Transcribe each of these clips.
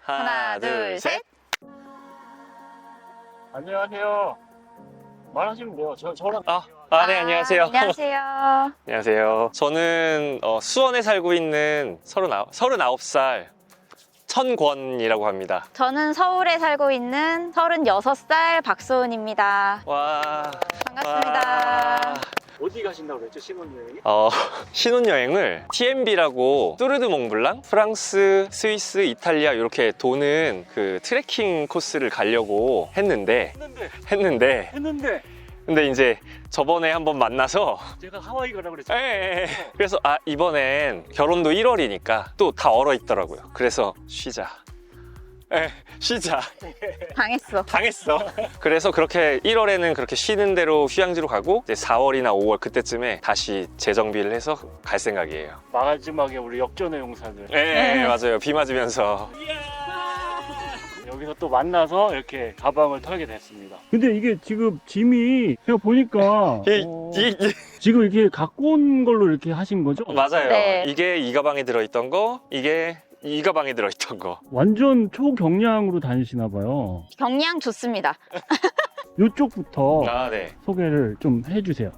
하나, 둘, 셋. 안녕하세요. 말하시면 돼요. 저랑. 네, 안녕하세요. 안녕하세요. 안녕하세요. 저는 수원에 살고 있는 39살 천권이라고 합니다. 저는 서울에 살고 있는 36살 박소은입니다. 와. 반갑습니다. 어디 가신다고 그랬죠? 신혼여행이? 신혼여행을 TMB라고 뚜르드 몽블랑, 프랑스, 스위스, 이탈리아 이렇게 도는 그 트레킹 코스를 가려고 했는데 근데 이제 저번에 한번 만나서 제가 하와이 가라고 그랬죠? 예. 그래서 이번엔 결혼도 1월이니까 또 다 얼어 있더라고요. 그래서 쉬자. 쉬자. 당했어. 그래서 그렇게 1월에는 그렇게 쉬는 대로 휴양지로 가고 이제 4월이나 5월 그때쯤에 다시 재정비를 해서 갈 생각이에요. 마지막에 우리 역전의 용사들. 네, 맞아요. 비 맞으면서. 여기서 또 만나서 이렇게 가방을 털게 됐습니다. 근데 이게 지금 짐이 제가 보니까 지금 이렇게 갖고 온 걸로 이렇게 하신 거죠? 맞아요. 네. 이게 이 가방에 들어있던 거, 이게 이 가방에 들어있던 거. 완전 초경량으로 다니시나 봐요. 경량 좋습니다. 이쪽부터 네. 소개를 좀 해주세요.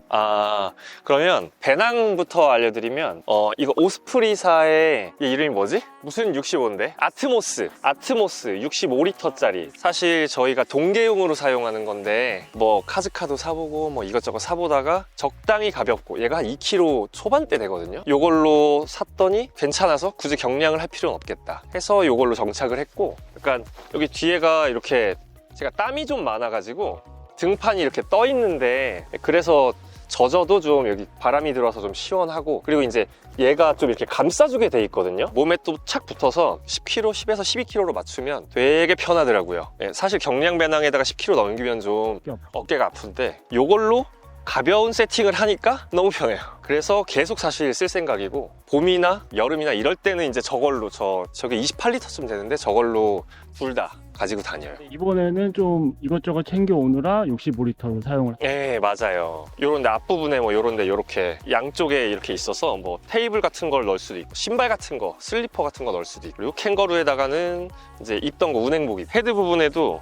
그러면 배낭부터 알려드리면 이거 오스프리사의 이름이 뭐지? 무슨 65인데? 아트모스 65리터짜리. 사실 저희가 동계용으로 사용하는 건데 뭐 카즈카도 사보고 뭐 이것저것 사보다가 적당히 가볍고 얘가 한 2kg 초반대 되거든요. 이걸로 샀더니 괜찮아서 굳이 경량을 할 필요는 없겠다 해서 이걸로 정착을 했고, 약간 여기 뒤에가 이렇게 제가 땀이 좀 많아가지고 등판이 이렇게 떠 있는데, 그래서 젖어도 좀 여기 바람이 들어와서 좀 시원하고, 그리고 이제 얘가 좀 이렇게 감싸주게 돼 있거든요. 몸에 또 착 붙어서 10kg, 10에서 12kg로 맞추면 되게 편하더라고요. 사실 경량 배낭에다가 10kg 넘기면 좀 어깨가 아픈데 이걸로 가벼운 세팅을 하니까 너무 편해요. 그래서 계속 사실 쓸 생각이고, 봄이나 여름이나 이럴 때는 이제 저걸로 저게 28리터쯤 되는데 저걸로 둘 다 가지고 다녀요. 이번에는 좀 이것저것 챙겨 오느라 65리터를 사용을. 네, 맞아요. 요런데 앞부분에 뭐 요런데 요렇게 양쪽에 이렇게 있어서 뭐 테이블 같은 걸 넣을 수도 있고, 신발 같은 거, 슬리퍼 같은 거 넣을 수도 있고, 그리고 캥거루에다가는 이제 입던 거 운행복이, 헤드 부분에도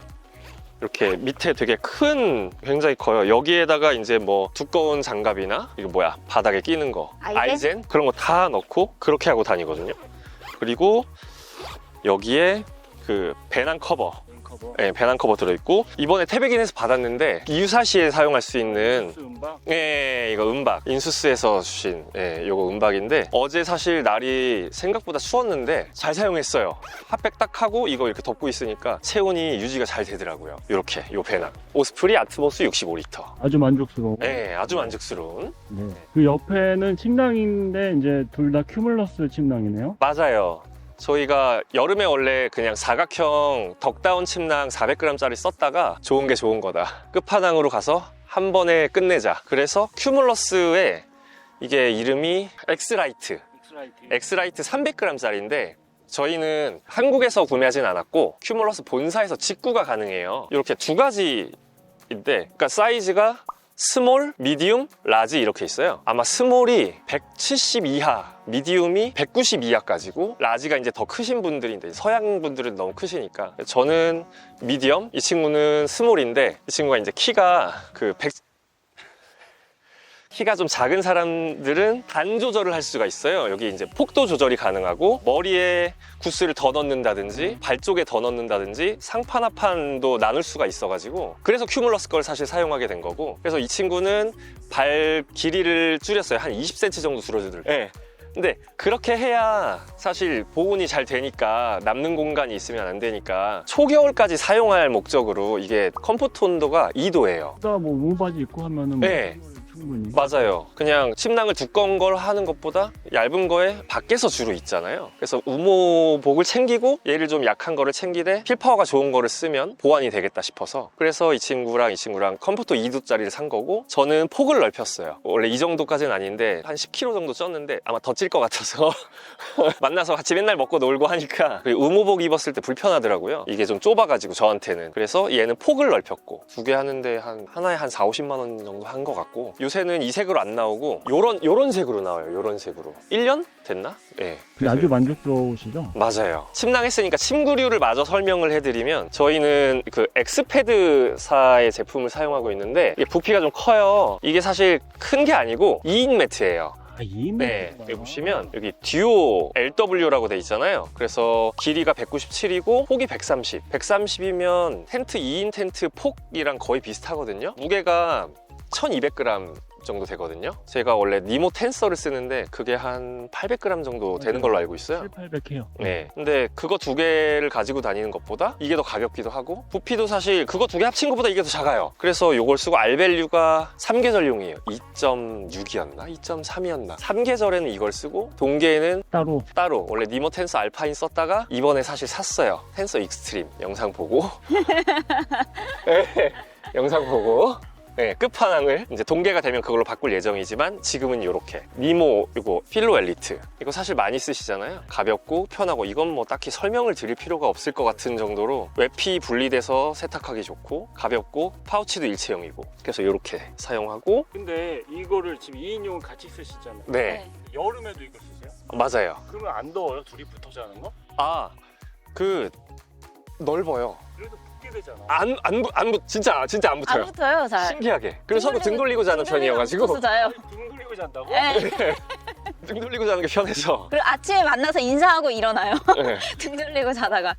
이렇게 밑에 되게 굉장히 커요. 여기에다가 이제 뭐 두꺼운 장갑이나 이거 뭐야 바닥에 끼는 거, 아이젠 그런 거 다 넣고 그렇게 하고 다니거든요. 그리고 여기에 그 배낭 커버, 배낭 커버 들어있고, 이번에 태백인에서 받았는데 유사시에 사용할 수 있는 이거 은박, 인수스에서 주신 요거 은박인데, 어제 사실 날이 생각보다 추웠는데 잘 사용했어요. 핫팩 딱 하고 이거 이렇게 덮고 있으니까 체온이 유지가 잘 되더라고요. 이렇게 요 배낭 오스프리 아트모스 65리터. 아주 만족스러워. 아주 만족스러운. 그 옆에는 침낭인데 이제 둘 다 큐뮬러스 침낭이네요. 맞아요. 저희가 여름에 원래 그냥 사각형 덕다운 침낭 400g짜리 썼다가 좋은 게 좋은 거다, 끝판왕으로 가서 한 번에 끝내자. 그래서 큐뮬러스에 이게 이름이 엑스라이트 300g짜리인데 저희는 한국에서 구매하진 않았고 큐뮬러스 본사에서 직구가 가능해요. 이렇게 두 가지인데, 그러니까 사이즈가 스몰, 미디움, 라지 이렇게 있어요. 아마 스몰이 170 이하, 미디움이 190 이하까지고, 라지가 이제 더 크신 분들인데 서양 분들은 너무 크시니까 저는 미디엄, 이 친구는 스몰인데, 이 친구가 이제 키가 키가 좀 작은 사람들은 반 조절을 할 수가 있어요. 여기 이제 폭도 조절이 가능하고, 머리에 구스를 더 넣는다든지 발 쪽에 더 넣는다든지 상판 하판도 나눌 수가 있어가지고, 그래서 큐뮬러스 걸 사실 사용하게 된 거고, 그래서 이 친구는 발 길이를 줄였어요. 한 20cm 정도 줄여주더라고요. 근데 그렇게 해야 사실 보온이 잘 되니까, 남는 공간이 있으면 안 되니까 초겨울까지 사용할 목적으로 이게 컴포트 온도가 2도예요. 뭐 우무바지 입고 하면은 충분히. 맞아요. 그냥 침낭을 두꺼운 걸 하는 것보다 얇은 거에 밖에서 주로 있잖아요. 그래서 우모복을 챙기고 얘를 좀 약한 거를 챙기되 필파워가 좋은 거를 쓰면 보완이 되겠다 싶어서, 그래서 이 친구랑 컴포트 2도짜리를 산 거고, 저는 폭을 넓혔어요. 원래 이 정도까지는 아닌데 한 10kg 정도 쪘는데 아마 더 찔 것 같아서 만나서 같이 맨날 먹고 놀고 하니까 우모복 입었을 때 불편하더라고요. 이게 좀 좁아가지고 저한테는. 그래서 얘는 폭을 넓혔고, 두 개 하는데 하나에 한 40, 50만 원 정도 한 것 같고, 요새는 이 색으로 안 나오고 요런 색으로 나와요. 요런 색으로. 1년 됐나? 네. 근데 아주 만족스러우시죠? 맞아요. 침낭했으니까 침구류를 마저 설명을 해드리면 저희는 그 엑스패드사의 제품을 사용하고 있는데 이게 부피가 좀 커요. 이게 사실 큰 게 아니고 2인 매트예요. 아, 2인 네, 여기 보시면 여기 듀오 LW라고 돼 있잖아요. 그래서 길이가 197이고 폭이 130. 130이면 텐트 2인 텐트 폭이랑 거의 비슷하거든요. 무게가 1200g 정도 되거든요. 제가 원래 니모 텐서를 쓰는데 그게 한 800g 정도 되는 걸로 알고 있어요. 7,800해요. 네, 근데 그거 두 개를 가지고 다니는 것보다 이게 더 가볍기도 하고 부피도 사실 그거 두 개 합친 것보다 이게 더 작아요. 그래서 이걸 쓰고 알밸류가 3계절용이에요. 2.6이었나? 2.3이었나? 3계절에는 이걸 쓰고 동계에는 따로. 원래 니모 텐서 알파인 썼다가 이번에 사실 샀어요. 텐서 익스트림 영상 보고 네, 영상 보고 네, 끝판왕을 이제 동계가 되면 그걸로 바꿀 예정이지만 지금은 이렇게 니모 이거 필로 엘리트 이거 사실 많이 쓰시잖아요. 가볍고 편하고 이건 뭐 딱히 설명을 드릴 필요가 없을 것 같은 정도로 외피 분리돼서 세탁하기 좋고 가볍고 파우치도 일체형이고 그래서 이렇게 사용하고 근데 이거를 지금 2인용을 같이 쓰시잖아요. 네, 여름에도 이거 쓰세요? 맞아요. 그러면 안 더워요? 둘이 붙어서 하는 거? 아, 그 넓어요. 그래도 붙게 되잖아. 진짜 안 붙어요. 안 붙어요, 잘. 신기하게. 그래서 서로 등 돌리고 자는 편이어가지고 붙어서 자요. 등 돌리고 잔다고? 네. 등 돌리고 자는 게 편해서. 그리고 아침에 만나서 인사하고 일어나요. 네. 등 돌리고 자다가.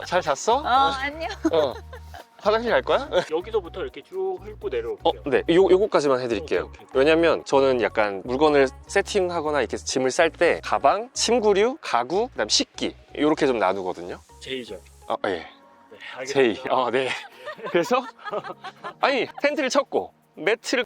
잘 잤어? 안녕. 화장실 갈 거야? 여기서부터 이렇게 쭉 훑고 내려올게요. 네. 요거까지만 해드릴게요. 오케이. 왜냐면 저는 약간 물건을 세팅하거나 이렇게 짐을 쌀 때 가방, 침구류, 가구, 그다음 식기 이렇게 좀 나누거든요. 제이죠. 예. 네, 제이. 알겠습니다. 네. 그래서 아니 텐트를 쳤고 매트를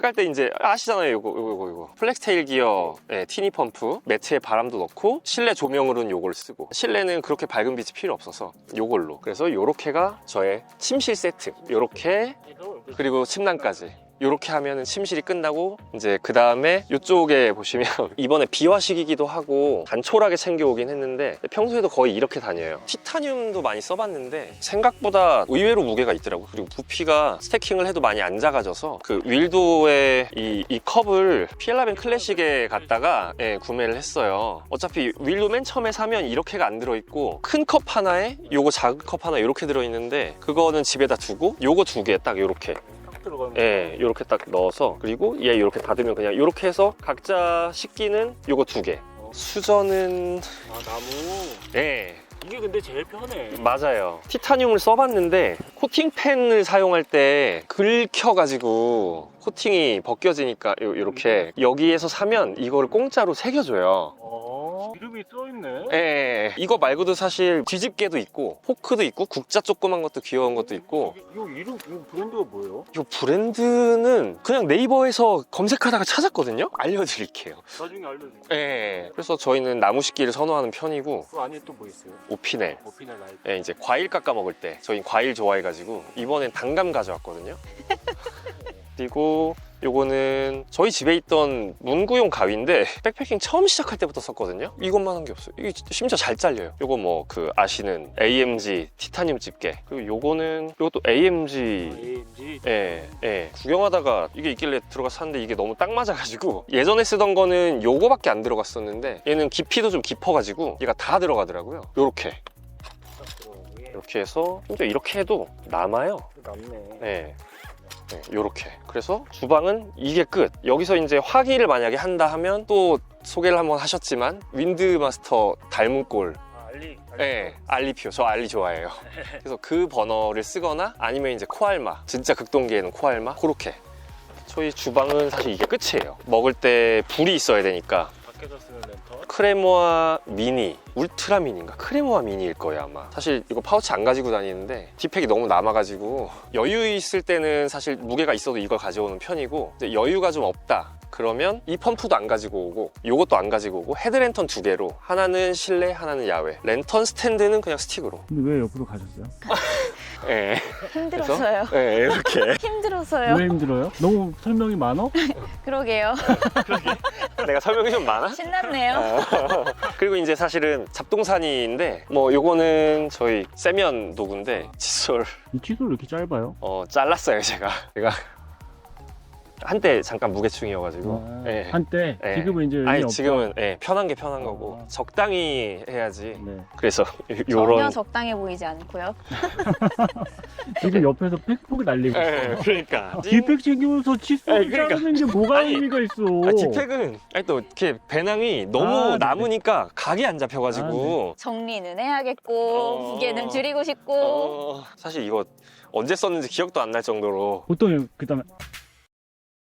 깔 때 이제 아시잖아요. 요거 플렉스테일 기어 티니 펌프 매트에 바람도 넣고 실내 조명으로는 요걸 쓰고 실내는 그렇게 밝은 빛이 필요 없어서 요걸로 그래서 요렇게가 저의 침실 세트 요렇게 그리고 침낭까지 요렇게 하면은 침실이 끝나고 이제 그 다음에 이쪽에 보시면 이번에 비화식이기도 하고 단촐하게 챙겨오긴 했는데 평소에도 거의 이렇게 다녀요. 티타늄도 많이 써봤는데 생각보다 의외로 무게가 있더라고요. 그리고 부피가 스태킹을 해도 많이 안 작아져서 그 윌도의 이 컵을 피엘라벤 클래식에 갔다가 구매를 했어요. 어차피 윌도 맨 처음에 사면 이렇게가 안 들어있고 큰 컵 하나에 요거 작은 컵 하나 이렇게 들어있는데 그거는 집에다 두고 요거 두 개 딱 요렇게 이렇게 딱 넣어서 그리고 얘 이렇게 닫으면 그냥 이렇게 해서 각자 식기는 요거 두 개. 수저는 나무. 이게 근데 제일 편해. 맞아요. 티타늄을 써봤는데 코팅펜을 사용할 때 긁혀가지고 코팅이 벗겨지니까 이렇게 여기에서 사면 이거를 공짜로 새겨줘요. 이름이 써있네. 이거 말고도 사실 뒤집개도 있고 포크도 있고 국자 조그만 것도 귀여운 것도 있고. 이거 브랜드가 뭐예요? 이 브랜드는 그냥 네이버에서 검색하다가 찾았거든요. 알려드릴게요. 나중에 알려줄게요. 그래서 저희는 나무 식기를 선호하는 편이고 그 안에 또 뭐 있어요? 오피넬. 오피넬 라이트. 이제 과일 깎아 먹을 때 저희 과일 좋아해가지고 이번엔 단감 가져왔거든요. 그리고 요거는 저희 집에 있던 문구용 가위인데 백패킹 처음 시작할 때부터 썼거든요. 이것만 한 게 없어요. 이게 심지어 잘 잘려요. 요거 뭐 그 아시는 AMG 티타늄 집게. 그리고 요것도 AMG. 구경하다가 이게 있길래 들어가서 샀는데 이게 너무 딱 맞아가지고 예전에 쓰던 거는 요거밖에 안 들어갔었는데 얘는 깊이도 좀 깊어가지고 얘가 다 들어가더라고요. 요렇게 해서 심지어 이렇게 해도 남아요. 남네. 요렇게. 그래서 주방은 이게 끝. 여기서 이제 화기를 만약에 한다 하면 또 소개를 한번 하셨지만 윈드마스터 닮은 꼴. 알리표. 저 알리 좋아해요. 그래서 그 버너를 쓰거나 아니면 이제 코알마. 진짜 극동기에는 코알마. 그렇게. 저희 주방은 사실 이게 끝이에요. 먹을 때 불이 있어야 되니까. 밖에서 쓰는 랜턴. 크레모아 미니, 울트라 미니인가? 크레모아 미니일 거예요 아마. 사실 이거 파우치 안 가지고 다니는데 디팩이 너무 남아가지고 여유 있을 때는 사실 무게가 있어도 이걸 가져오는 편이고 이제 여유가 좀 없다 그러면 이 펌프도 안 가지고 오고 요것도 안 가지고 오고 헤드랜턴 두 개로 하나는 실내 하나는 야외. 랜턴 스탠드는 그냥 스틱으로. 근데 왜 옆으로 가셨어요? 힘들었어요. 이렇게. 힘들었어요. 왜 힘들어요? 너무 설명이 많어? 그러게요. 내가 설명이 좀 많아? 신났네요. 그리고 이제 사실은 잡동사니인데 뭐 요거는 저희 세면 도구인데 칫솔 이 칫솔 왜 이렇게 짧아요? 잘랐어요 제가 한때 잠깐 무게중이어가지고. 예. 한때 예. 지금은 이제 의미 아니 없다. 지금은 편한 게 편한 아. 거고 적당히 해야지. 네. 그래서 전혀 요런. 적당해 보이지 않고요. 지금 옆에서 팩폭 날리고 있어. 그러니까. 디팩 챙기면서 칫솔 그러니까. 자르는 게 뭐가 아니, 의미가 있어. 디팩은 아니 또 이렇게 배낭이 너무 아, 네. 남으니까 각이 안 잡혀가지고. 정리는 해야겠고 무게는 줄이고 싶고 사실 이거 언제 썼는지 기억도 안 날 정도로. 보통 그다음에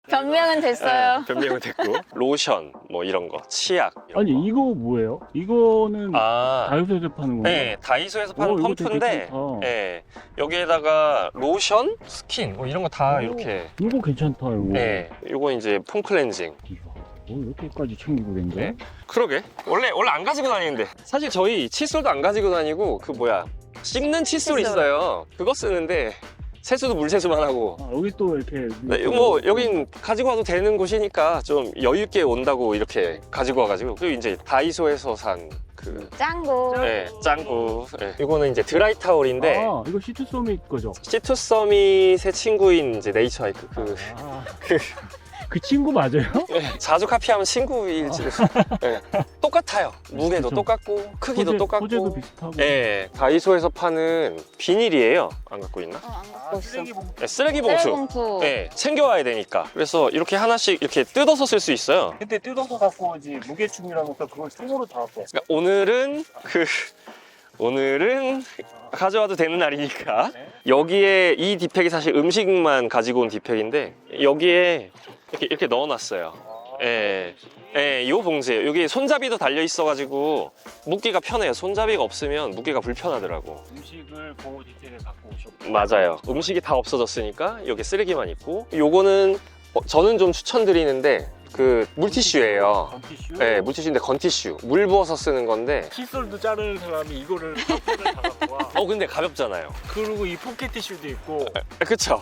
변명은 됐어요. 변명은 됐고 로션 뭐 이런 거 치약 이런 아니 거. 이거 뭐예요? 이거는 다이소에서 파는 건가? 네, 다이소에서 파는 이거 되게 펌프인데 괜찮다. 네, 여기에다가 로션, 스킨 뭐 이런 거 다 이렇게. 이거 괜찮다 이거. 네, 요거 이제 폼 클렌징. 이야, 뭐 이렇게까지 챙기고 댕겨? 네. 그러게 원래 안 가지고 다니는데 사실 저희 칫솔도 안 가지고 다니고 그 뭐야 씹는 칫솔 칫솔. 있어요. 그거 쓰는데 세수도 물세수만 하고. 아, 여기 또 이렇게 네, 뭐 여긴 가지고 와도 되는 곳이니까 좀 여유 있게 온다고 이렇게 가지고 와가지고. 그리고 이제 다이소에서 산 그 짱구. 짱구. 네. 이거는 이제 드라이 타올인데 아 이거 시트 소밋 거죠? 시투 서밋의 친구인 이제 네이처 하이크 그 친구 맞아요? 자주 카피하면 친구일지도. 네. 똑같아요. 무게도 그쵸. 똑같고 크기도 똑같고. 소재도 비슷하고. 네, 다이소에서 파는 비닐이에요. 안 갖고 있나? 안 갖고 있어. 네, 쓰레기 봉투. 쓰레기봉투. 네, 챙겨와야 되니까. 그래서 이렇게 하나씩 이렇게 뜯어서 쓸 수 있어요. 그때 뜯어서 갖고 오지 무게중이라니까 그걸 손으로 다 갖고 왔어. 그러니까 오늘은 가져와도 되는 날이니까. 네. 여기에 이 디팩이 사실 음식만 가지고 온 디팩인데 여기에 이렇게 넣어놨어요. 예. 예, 요 봉지예요. 여기 손잡이도 달려 있어가지고 묻기가 편해요. 손잡이가 없으면 묻기가 불편하더라고. 음식을 보호 디테일에 갖고 오셨고. 맞아요. 음식이 다 없어졌으니까 여기 쓰레기만 있고. 요거는 저는 좀 추천드리는데 그 물티슈예요. 건티슈. 네, 물티슈인데 건티슈. 물 부어서 쓰는 건데. 칫솔도 자르는 사람이 이거를 포켓을 다 갖고 와. 근데 가볍잖아요. 그리고 이 포켓 티슈도 있고. 그쵸?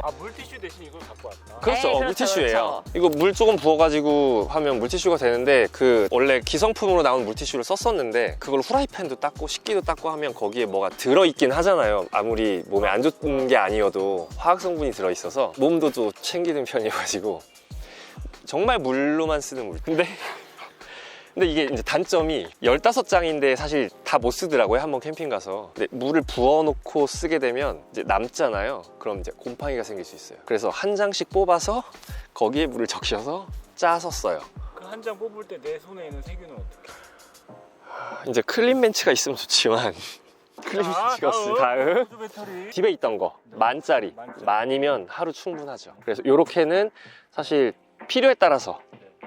아 물티슈 대신 이걸 갖고 왔다. 그렇죠. 네, 그렇죠, 물티슈예요. 그렇죠. 이거 물 조금 부어가지고 하면 물티슈가 되는데 그 원래 기성품으로 나온 물티슈를 썼었는데 그걸 후라이팬도 닦고 식기도 닦고 하면 거기에 뭐가 들어있긴 하잖아요. 아무리 몸에 안 좋은 게 아니어도 화학 성분이 들어있어서 몸도 좀 챙기는 편이어가지고 정말 물로만 쓰는 물. 근데 이게 이제 단점이 15장인데 사실 다 못 쓰더라고요. 한번 캠핑 가서. 근데 물을 부어놓고 쓰게 되면 이제 남잖아요. 그럼 이제 곰팡이가 생길 수 있어요. 그래서 한 장씩 뽑아서 거기에 물을 적셔서 짜서 써요. 그 한 장 뽑을 때 내 손에 있는 세균은 어떻게? 이제 클린벤치가 있으면 좋지만 클린벤치가 없어요. 다음 보조 배터리. 집에 있던 거 10,000짜리 10,000이면 하루 충분하죠. 그래서 요렇게는 사실 필요에 따라서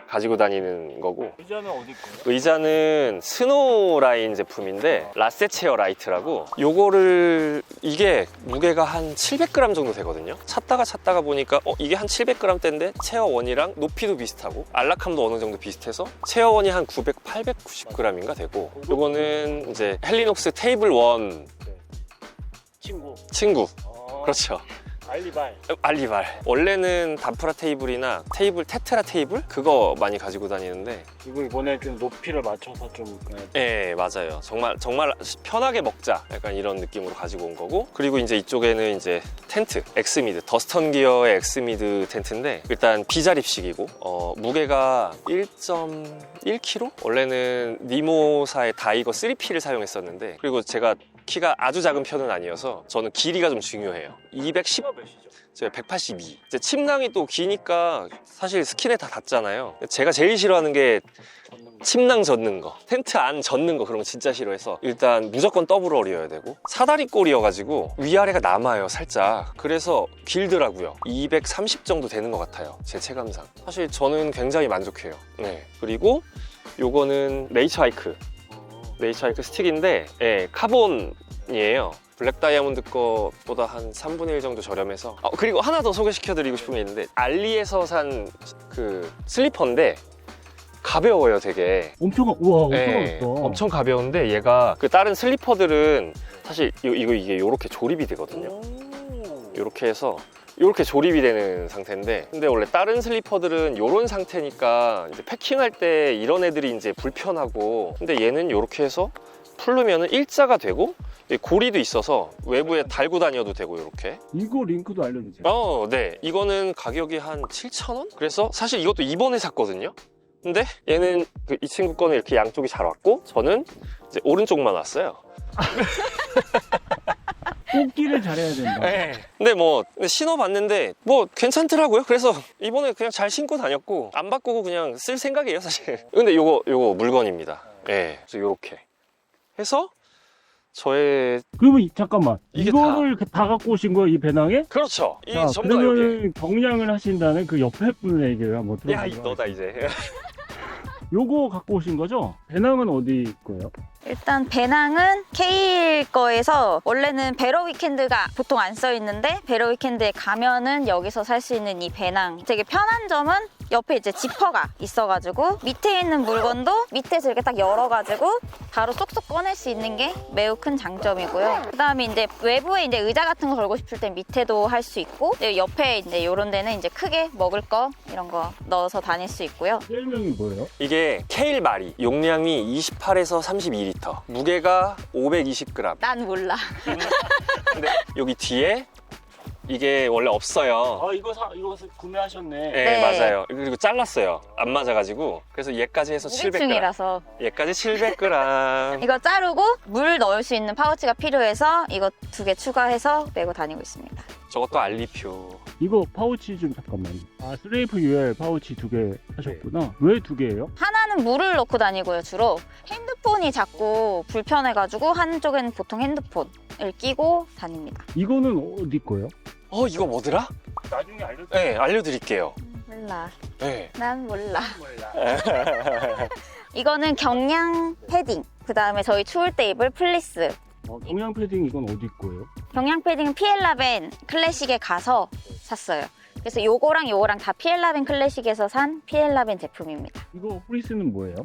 가지고 다니는 거고. 의자는 어디 거예요? 의자는 스노라인 제품인데 라세체어 라이트라고. 요거를 이게 무게가 한 700g 정도 되거든요. 찾다가 보니까 이게 한 700g대인데 체어1이랑 높이도 비슷하고 안락함도 어느 정도 비슷해서 체어1이 한 900, 890g인가 되고, 요거는 이제 헬리녹스 테이블 1 친구. 그렇죠. 알리발. 원래는 단프라 테이블이나 테트라 테이블? 그거 많이 가지고 다니는데. 이거 이번에 좀 높이를 맞춰서 좀. 네, 맞아요. 정말 편하게 먹자. 약간 이런 느낌으로 가지고 온 거고. 그리고 이제 이쪽에는 이제 텐트, 엑스미드, 더스턴 기어의 엑스미드 텐트인데 일단 비자립식이고 무게가 1.1kg? 원래는 니모사의 다이거 3P를 사용했었는데, 그리고 제가 키가 아주 작은 편은 아니어서 저는 길이가 좀 중요해요. 210, 제가 182. 이제 침낭이 또 기니까 사실 스킨에 다 닿잖아요. 제가 제일 싫어하는 게 침낭 젖는 거, 텐트 안 젖는 거, 그런 거 진짜 싫어해서 일단 무조건 더블 어리여야 되고, 사다리 꼴이어가지고 위아래가 남아요 살짝. 그래서 길더라고요. 230 정도 되는 것 같아요, 제 체감상. 사실 저는 굉장히 만족해요. 네. 요거는 네이처 하이크 스틱인데 카본이에요. 블랙 다이아몬드 거보다 한 3분의 1 정도 저렴해서. 그리고 하나 더 소개시켜드리고 싶은 게 있는데, 알리에서 산 그 슬리퍼인데 가벼워요 되게. 엄청 가볍다. 엄청 가벼운데 얘가 그 다른 슬리퍼들은 사실 이게 이렇게 조립이 되거든요. 이렇게 해서 이렇게 조립이 되는 상태인데, 근데 원래 다른 슬리퍼들은 이런 상태니까 이제 패킹할 때 이런 애들이 이제 불편하고, 근데 얘는 이렇게 해서 풀르면은 일자가 되고 이 고리도 있어서 외부에 달고 다녀도 되고 이렇게. 이거 링크도 알려주세요. 네. 이거는 가격이 한 7,000원? 그래서 사실 이것도 이번에 샀거든요. 근데 얘는 이 친구 거는 이렇게 양쪽이 잘 왔고 저는 이제 오른쪽만 왔어요. 뽑기를 잘해야 된다. 네. 근데 뭐 신어봤는데 뭐 괜찮더라고요. 그래서 이번에 그냥 잘 신고 다녔고 안 바꾸고 그냥 쓸 생각이에요 사실. 근데 요거 물건입니다. 네. 그래서 요렇게 해서 저의 그러면 잠깐만 이게 이거를 다 갖고 오신 거예요, 이 배낭에? 그렇죠. 이 자, 전부 다 여기. 그러면 경량을 하신다는 그 옆에 분의 얘기를 한번 야, 이 들어보세요. 너다 이제. 요거 갖고 오신 거죠? 배낭은 어디 거예요? 일단 배낭은 K일 거에서 원래는 베러 위켄드가 보통 안 써 있는데 베러 위켄드에 가면은 여기서 살 수 있는 이 배낭 되게 편한 점은 옆에 이제 지퍼가 있어가지고 밑에 있는 물건도 밑에서 이렇게 딱 열어가지고 바로 쏙쏙 꺼낼 수 있는 게 매우 큰 장점이고요. 그다음에 이제 외부에 이제 의자 같은 거 걸고 싶을 땐 밑에도 할 수 있고 옆에 이제 이런 데는 이제 크게 먹을 거 이런 거 넣어서 다닐 수 있고요. 셀명이 뭐예요? 이게 케일 마리 용량이 28에서 32리터 무게가 520g. 난 몰라. 근데 여기 뒤에 이게 원래 없어요. 아 이거 구매하셨네. 네, 네. 맞아요. 그리고 잘랐어요. 안 맞아가지고. 그래서 얘까지 해서 700g. 무게중이라서 얘까지 700g. 이거 자르고 물 넣을 수 있는 파우치가 필요해서 이거 2개 추가해서 메고 다니고 있습니다. 저것도 알리표. 이거 파우치 좀 잠깐만. 아 스레이프 UL 파우치 2개 하셨구나. 왜 2개예요? 하나는 물을 넣고 다니고요. 주로 핸드폰이 자꾸 불편해가지고 한쪽에는 보통 핸드폰을 끼고 다닙니다. 이거는 어디 거예요? 이거 뭐더라? 나중에 알려드릴게요. 네, 알려드릴게요. 몰라. 네. 난 몰라. 이거는 경량 패딩. 그 다음에 저희 추울 때 입을 플리스. 경량 패딩 이건 어디 거예요? 경량 패딩은 피엘라벤 클래식에 가서 샀어요. 그래서 요거랑 다 피엘라벤 클래식에서 산 피엘라벤 제품입니다. 이거 프리스는 뭐예요?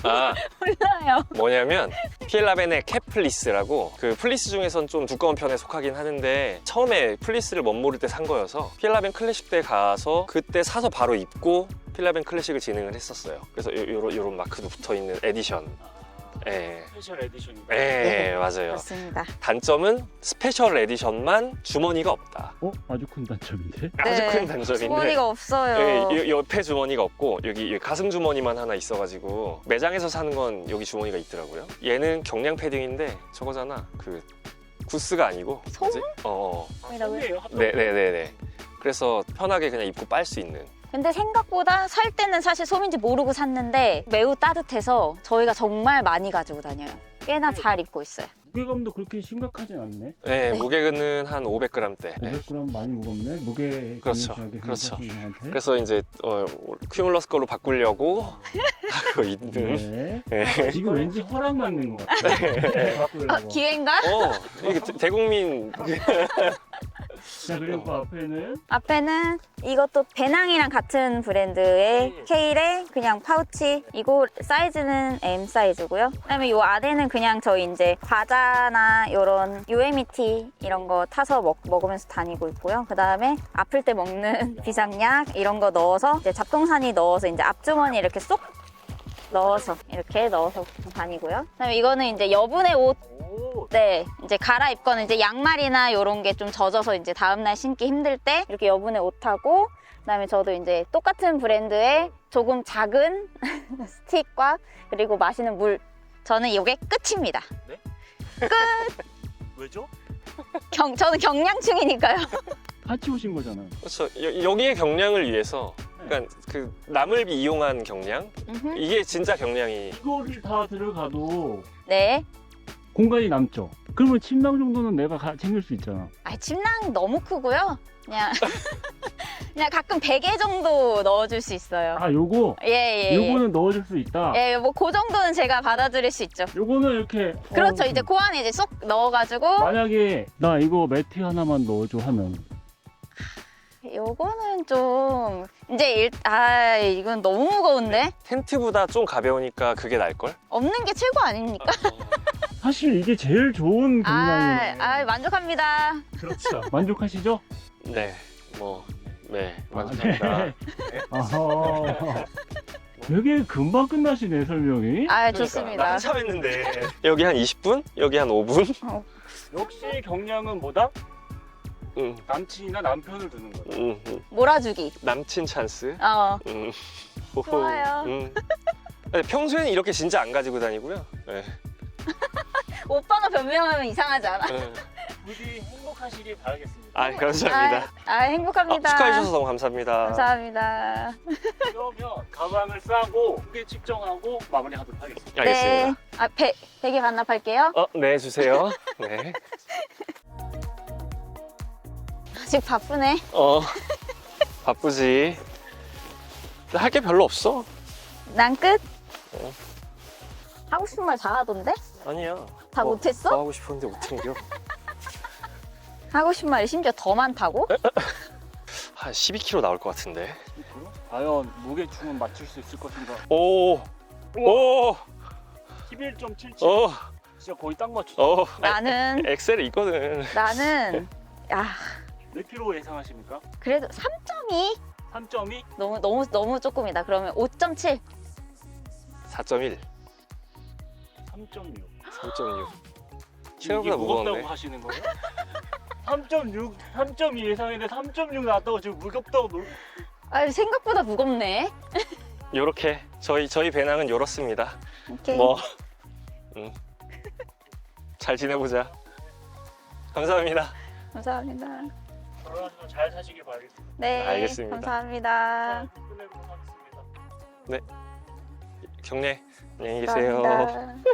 아, 몰라요. 뭐냐면 피엘라벤의 캡플리스라고 그 플리스 중에선 좀 두꺼운 편에 속하긴 하는데 처음에 플리스를 멋모를 때 산 거여서 피엘라벤 클래식 때 가서 그때 사서 바로 입고 피엘라벤 클래식을 진행을 했었어요. 그래서 요런 마크도 붙어있는 에디션. 예. 스페셜 에디션입니다. 예, 맞아요. 그렇습니다. 단점은 스페셜 에디션만 주머니가 없다. 아주 큰 단점인데? 아주 네, 큰 단점인데. 주머니가 없어요. 예, 옆에 주머니가 없고 여기 가슴 주머니만 하나 있어가지고 매장에서 사는 건 여기 주머니가 있더라고요. 얘는 경량 패딩인데 저거잖아. 그 구스가 아니고 솜? 뭐지? 이라고요? 네네네네. 그래서 편하게 그냥 입고 빨 수 있는. 근데 생각보다 살 때는 사실 솜인지 모르고 샀는데 매우 따뜻해서 저희가 정말 많이 가지고 다녀요. 꽤나 잘 입고 있어요. 무게감도 그렇게 심각하진 않네. 네, 무게는 한 500g대. 500g 많이 무겁네. 무게 그렇죠. 중요시하게 그렇죠. 생각하시는 분한테. 그래서 이제 큐뮬러스 걸로 바꾸려고 하고 있는. 네. 네. 지금 왠지 허락 맞는 것 같아요. 바꾸려고. 기회인가? 이게 대국민. 자 그리고 앞에는 앞에는 이것도 배낭이랑 같은 브랜드의 케일의 그냥 파우치. 이거 사이즈는 M 사이즈고요. 그다음에 이 안에는 그냥 저희 이제 과자나 이런 UMT 이런 거 타서 먹으면서 다니고 있고요. 그다음에 아플 때 먹는 비상약 이런 거 넣어서 이제 잡동사니 넣어서 이제 앞주머니 이렇게 쏙 넣어서 이렇게 넣어서 다니고요. 그다음에 이거는 이제 여분의 옷. 네, 이제 갈아입거나 이제 양말이나 이런 게 좀 젖어서 이제 다음날 신기 힘들 때 이렇게 여분의 옷하고 그다음에 저도 이제 똑같은 브랜드의 조금 작은 스틱과 그리고 마시는 물. 저는 이게 끝입니다. 네? 끝. 왜죠? 저는 경량충이니까요. 같이 오신 거잖아요. 그렇죠. 여기의 경량을 위해서. 그러니까 그 나물비 이용한 경량. 이게 진짜 경량이. 이거를 다 들어가도 네. 공간이 남죠. 그러면 침낭 정도는 내가 챙길 수 있잖아. 침낭 너무 크고요. 그냥 그냥 가끔 베개 정도 넣어줄 수 있어요. 요거? 예. 요거는 넣어줄 수 있다. 예, 뭐 그 정도는 제가 받아들일 수 있죠. 요거는 이렇게 그렇죠. 이제 그 안에 이제 쏙 넣어가지고 만약에 나 이거 매트 하나만 넣어줘 하면 요거는 좀 이제 이건 너무 무거운데 텐트보다 좀 가벼우니까 그게 나을걸? 없는 게 최고 아닙니까? 사실 이게 제일 좋은 경량이에요. 만족합니다. 그렇죠. 만족하시죠? 네, 네, 맞습니다. 어허. 되게 금방 끝나시네, 설명이. 아, 그러니까, 좋습니다. 나 한참 했는데 여기 한 20분? 여기 한 5분? 역시 경량은 뭐다? 응. 남친이나 남편을 두는 거예요. 몰아주기. 남친 찬스. 어, 호호. 좋아요. 근데 평소에는 이렇게 진짜 안 가지고 다니고요. 네. 오빠가 변명하면 이상하지 않아? 네. 부디 행복하시길 바라겠습니다. 아, 감사합니다. 행복합니다. 축하해주셔서 너무 감사합니다. 감사합니다. 그러면 가방을 싸고 무게 측정하고 마무리하도록 하겠습니다. 알겠습니다. 네. 아, 베개 반납할게요. 네, 주세요. 네. 지금 바쁘네. 바쁘지. 할 게 별로 없어. 난 끝. 어. 하고 싶은 말 다 하던데? 아니야. 다 뭐, 못했어? 뭐 하고 싶었는데 못 챙겨. 하고 싶은 말이 심지어 더 많다고? 한 12kg 나올 것 같은데. 과연 무게중은 맞출 수 있을 것인가? 오! 오! 11.77. 진짜 거의 딱 맞췄어. 나는 엑셀에 있거든. 야, 몇 킬로 예상하십니까? 그래도 3.2? 3.2? 너무 조금이다. 그러면 5.7. 4.1, 3.6. 3.6. 이게 생각보다 무겁다고 무거운데. 하시는 거예요? 3.6, 3.2 예상했는데 3.6 나왔다고 지금 무겁다고 아, 생각보다 무겁네. 요렇게 저희 배낭은 요렇습니다. 오케이. 뭐 잘 지내보자. 감사합니다. 감사합니다. 결혼하셔서 잘 사시길 바라겠습니다. 네, 알겠습니다. 감사합니다. 끝내도록 하겠습니다. 경례 안녕히 계세요. 감사합니다.